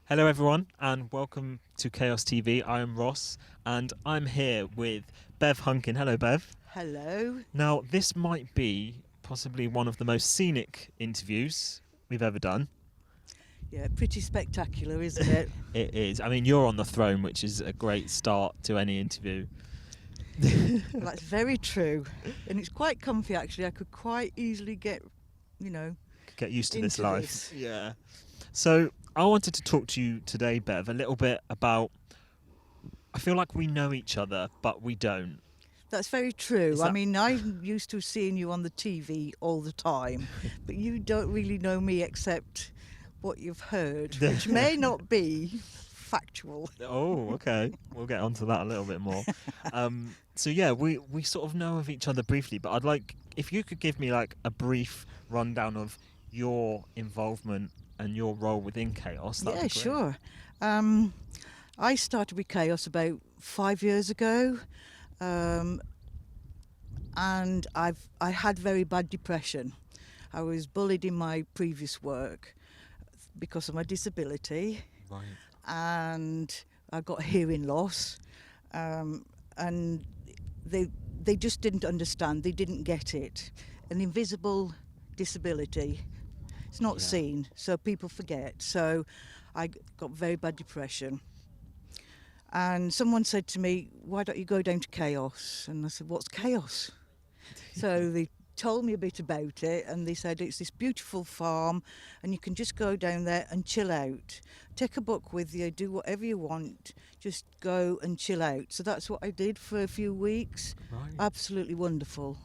Hello, everyone, and welcome to Chaos TV. I am Ross, and I'm here with Bev Hunkin. Hello, Bev. Hello. Now, this might be possibly one of the most scenic interviews we've ever done. Yeah, pretty spectacular, isn't it? It is. I mean, you're on the throne, which is a great start to any interview. Well, that's very true. And it's quite comfy, actually. I could quite easily get Get used to this into life. this. Yeah. So, I wanted to talk to you today, Bev, a little bit about. I feel like we know each other, but we don't. That's very true. Is I that- mean, I'm used to seeing you on the TV all the time, but you don't really know me except what you've heard, which may not be factual. Oh, okay. We'll get onto that a little bit more. So yeah, we sort of know of each other briefly, but I'd like if you could give me like a brief rundown of your involvement and your role within Chaos. That'd Yeah, be great. sure. I started with Chaos about 5 years ago. And I had very bad depression. I was bullied in my previous work because of my disability, Right. and I got hearing loss, and they just didn't understand. They didn't get it. An invisible disability. It's not Yeah. seen, so people forget. So I got very bad depression. And someone said to me, "Why don't you go down to Chaos?" And I said, "What's Chaos?" So they told me a bit about it, and they said it's this beautiful farm and you can just go down there and chill out. Take a book with you, do whatever you want, just go and chill out. So that's what I did for a few weeks. Right. Absolutely wonderful.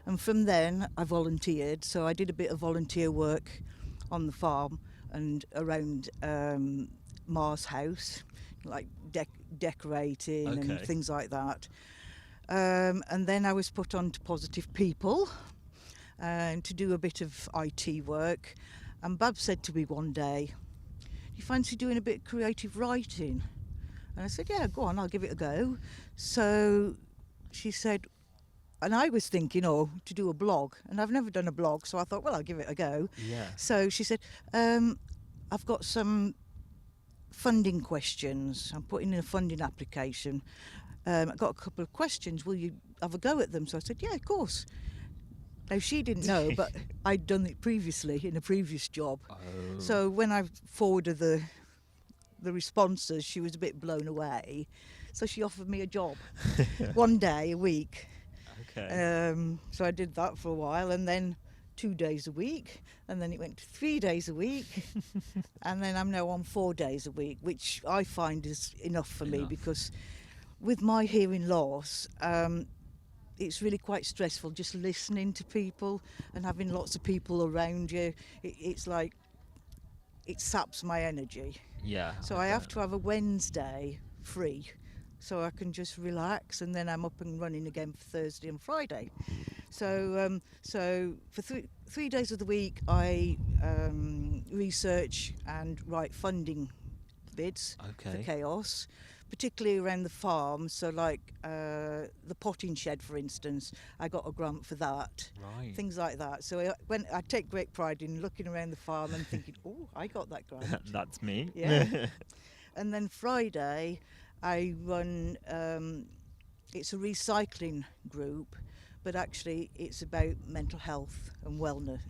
And from then I volunteered, so I did a bit of volunteer work on the farm and around Mars House, like decorating and Okay. things like that. And then I was put on to Positive People to do a bit of IT work. And Bab said to me one day, "Do you fancy doing a bit of creative writing?" And I said, "Yeah, go on, I'll give it a go." So she said, and I was thinking, to do a blog. And I've never done a blog, so I thought, well, I'll give it a go. Yeah. So she said, "I've got some funding questions. I'm putting in a funding application. I've got a couple of questions. Will you have a go at them?" So I said, "Yeah, of course." Now, she didn't know, but I'd done it previously in a previous job. Oh. So when I forwarded the responses, she was a bit blown away. So she offered me a job, one day a week. Okay. So I did that for a while, and then 2 days a week, and then it went to 3 days a week, and then I'm now on 4 days a week, which I find is enough for me, Enough. because with my hearing loss, it's really quite stressful just listening to people and having lots of people around you. It's like it saps my energy. Yeah. So I have to have a Wednesday free so I can just relax, and then I'm up and running again for Thursday and Friday. So for 3 days of the week I research and write funding bids for Okay. Chaos, particularly around the farm. So like the potting shed, for instance, I got a grant for that. Right. Things like that. So I take great pride in looking around the farm and thinking, "Oh, I got that grant." That's me. Yeah. And then Friday, I run. It's a recycling group, but actually it's about mental health and wellness.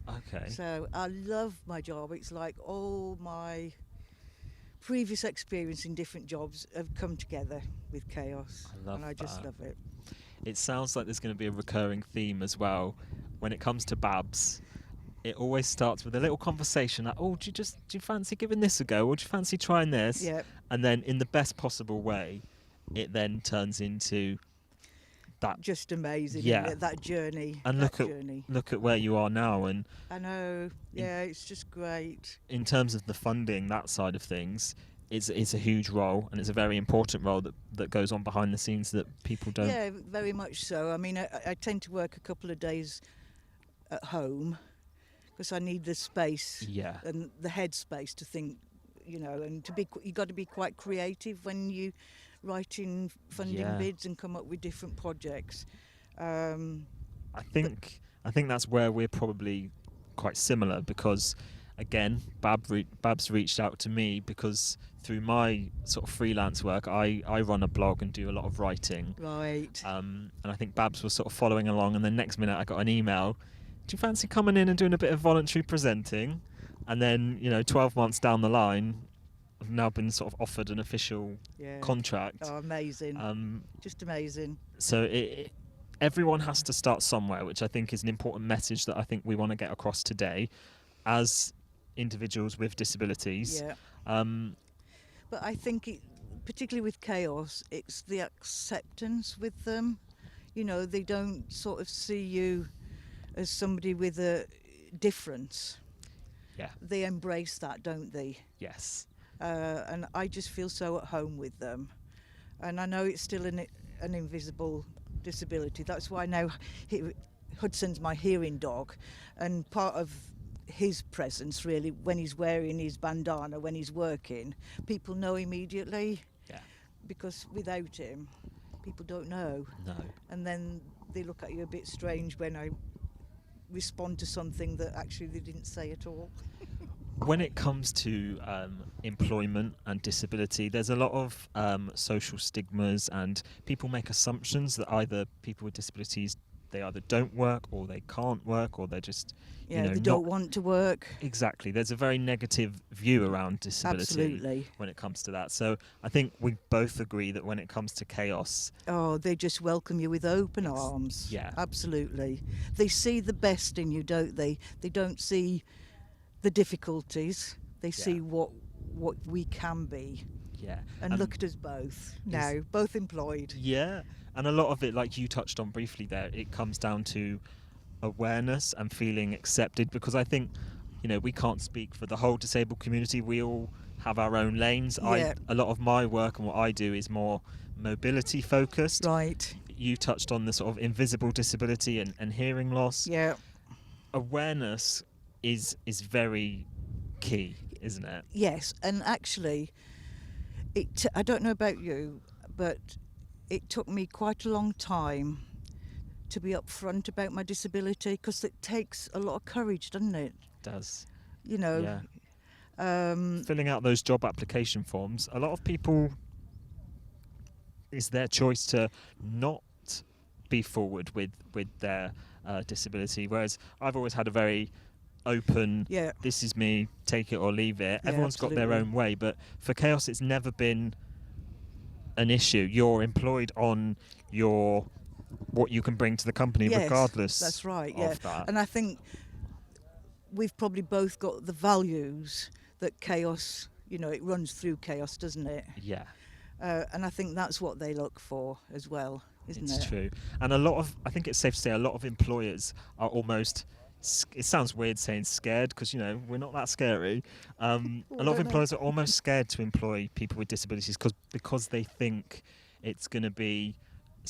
Okay. So I love my job. It's like all my previous experience in different jobs have come together with Chaos, I love and I just that. love it. It sounds like there's going to be a recurring theme as well. When it comes to Babs, it always starts with a little conversation like, "Oh, do you fancy giving this a go? Or do you fancy trying this?" Yeah, And then in the best possible way, it then turns into that. just amazing. Yeah. Isn't it? That journey. And that journey. look at where you are now, and I know. Yeah, it's just great. in terms of the funding, that side of things, it's a huge role, and it's a very important role that goes on behind the scenes that people don't. Yeah, very much so. I mean, I tend to work a couple of days at home because I need the space Yeah. and the headspace to think, and you got to be quite creative when you writing funding Yeah. bids and come up with different projects. Um, I think that's where we're probably quite similar, because again, Babs reached out to me because through my sort of freelance work, I run a blog and do a lot of writing. Right. And I think Babs was sort of following along, and the next minute I got an email, do you fancy coming in and doing a bit of voluntary presenting? And then, 12 months down the line, I've now been sort of offered an official Yeah. contract. Oh, amazing. Just amazing. So everyone has to start somewhere, which I think is an important message that I think we want to get across today as individuals with disabilities. Yeah. But I think, particularly with Chaos, it's the acceptance with them. They don't sort of see you as somebody with a difference. Yeah. They embrace that, don't they? Yes. And I just feel so at home with them. And I know it's still an invisible disability. That's why now Hudson's my hearing dog, and part of his presence really, when he's wearing his bandana when he's working, people know immediately. Yeah. Because without him, people don't know. No. And then they look at you a bit strange when I respond to something that actually they didn't say at all. When it comes to employment and disability, there's a lot of social stigmas, and people make assumptions that either people with disabilities, they either don't work or they can't work, or they're just, they don't want to work. Exactly. There's a very negative view around disability. Absolutely. When it comes to that. So I think we both agree that when it comes to Chaos... Oh, they just welcome you with open arms. Yeah. Absolutely. They see the best in you, don't they? They don't see the difficulties. They see what we can be. Yeah. And look at us both now, both employed. Yeah. And a lot of it, like you touched on briefly there, it comes down to awareness and feeling accepted, because I think, we can't speak for the whole disabled community. We all have our own lanes. Yeah. A lot of my work and what I do is more mobility focused. Right. You touched on the sort of invisible disability and hearing loss. Yeah. Awareness is very key, isn't it? Yes, and actually, I don't know about you, but it took me quite a long time to be upfront about my disability, because it takes a lot of courage, doesn't it? It does. Yeah. Filling out those job application forms, a lot of people, it's their choice to not be forward with their disability, whereas I've always had a very open, this is me, take it or leave it. Everyone's got their own way, but for Chaos it's never been an issue. You're employed on what you can bring to the company, regardless. That's right. Of that. And I think we've probably both got the values that Chaos, it runs through Chaos, doesn't it? Yeah. And I think that's what they look for as well, isn't it? It's true. And I think it's safe to say a lot of employers are almost, it sounds weird saying scared, because we're not that scary. A lot of employers are almost scared to employ people with disabilities because they think it's going to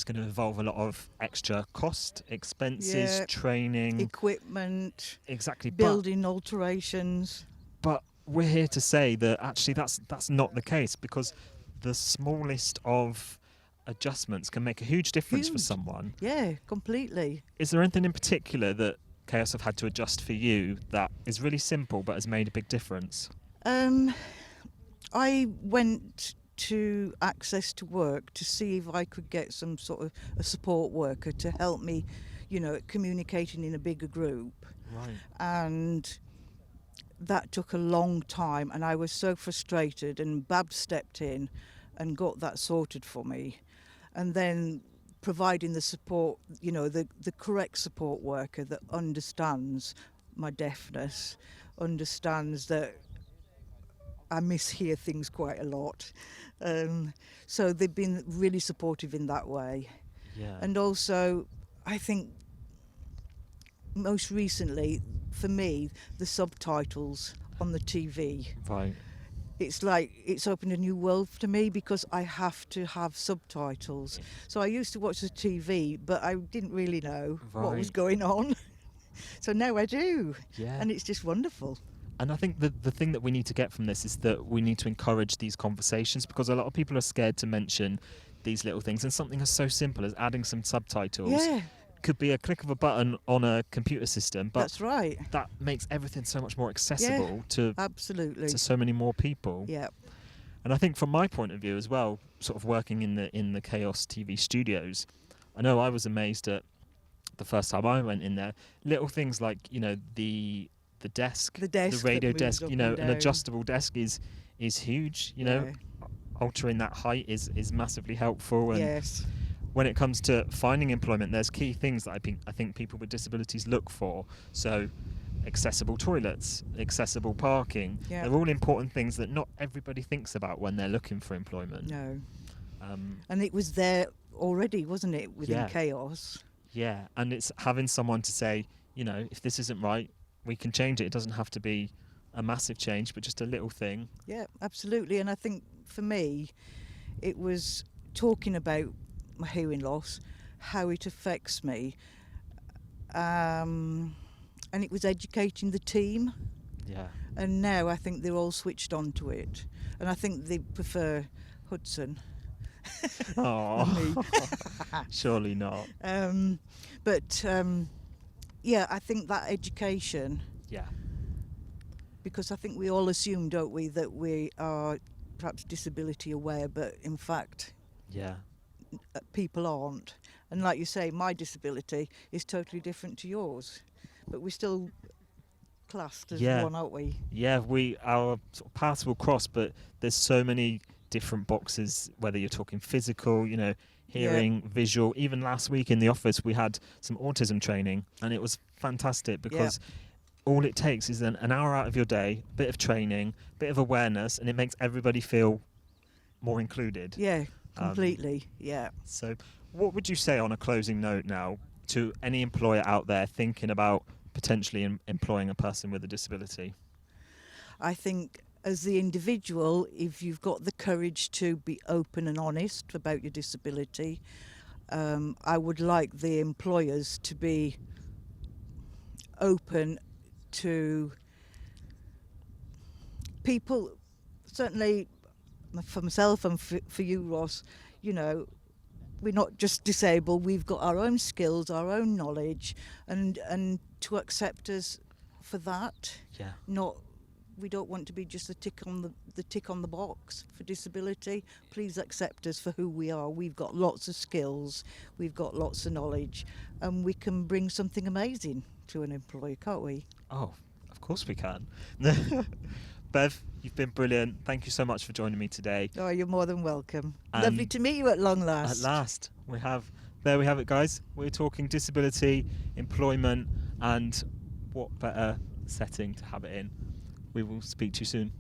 involve a lot of extra cost, expenses, training, equipment, exactly, building alterations. But we're here to say that actually that's not the case, because the smallest of adjustments can make a huge difference for someone. Yeah, completely. Is there anything in particular that Chaos have had to adjust for you that is really simple but has made a big difference? I went to Access to Work to see if I could get some sort of a support worker to help me, communicating in a bigger group. Right. And that took a long time, and I was so frustrated, and Babs stepped in and got that sorted for me. And then providing the support, the correct support worker that understands my deafness, understands that I mishear things quite a lot. So they've been really supportive in that way. Yeah. And also, I think most recently, for me, the subtitles on the TV. Right. It's like it's opened a new world to me, because I have to have subtitles. So I used to watch the TV, but I didn't really know what was going on. So now I do. Yeah. And it's just wonderful. And I think the thing that we need to get from this is that we need to encourage these conversations, because a lot of people are scared to mention these little things. And something as so simple as adding some subtitles could be a click of a button on a computer system, but That's right. that makes everything so much more accessible Absolutely. to so many more people. Yeah. And I think from my point of view as well, sort of working in the Chaos TV studios, I know I was amazed at the first time I went in there. Little things like, you know, the desk, The desk the radio that desk, moves you up know, and an down. adjustable desk is huge. You know, Yeah. altering that height is massively helpful. And Yes. when it comes to finding employment, there's key things that I think people with disabilities look for. So accessible toilets, accessible parking. Yeah. They're all important things that not everybody thinks about when they're looking for employment. No. Um, And it was there already, wasn't it, within Yeah. Chaos? yeah, and it's having someone to say, you know, if this isn't right, we can change it. It doesn't have to be a massive change, but just a little thing. Yeah, absolutely. And I think for me, it was talking about my hearing loss, how it affects me, and it was educating the team. Yeah. And now I think they're all switched on to it, and I think they prefer Hudson. Oh, surely not. Yeah, I think that education, Yeah. because I think we all assume, don't we, that we are perhaps disability aware, but in fact Yeah. people aren't. And like you say, my disability is totally different to yours, but we're still classed as Yeah. one, aren't we? Yeah, our sort of paths will cross, but there's so many different boxes, whether you're talking physical, you know, hearing, visual. Even last week in the office, we had some autism training, and it was fantastic because all it takes is an hour out of your day, bit of training, bit of awareness, and it makes everybody feel more included. Yeah, completely. Yeah. So what would you say on a closing note now to any employer out there thinking about potentially employing a person with a disability? I think as the individual, if you've got the courage to be open and honest about your disability, I would like the employers to be open to people. Certainly for myself and for you, Ross, you know, we're not just disabled, we've got our own skills, our own knowledge, and to accept us for that. Yeah. We don't want to be just the tick on the box for disability. Please accept us for who we are. We've got lots of skills, we've got lots of knowledge, and we can bring something amazing to an employer, can't we? Oh, of course we can. Bev, you've been brilliant. Thank you so much for joining me today. Oh, you're more than welcome. And Lovely to meet you at long last. At last, there we have it, guys. We're talking disability, employment, and what better setting to have it in. We will speak to you soon.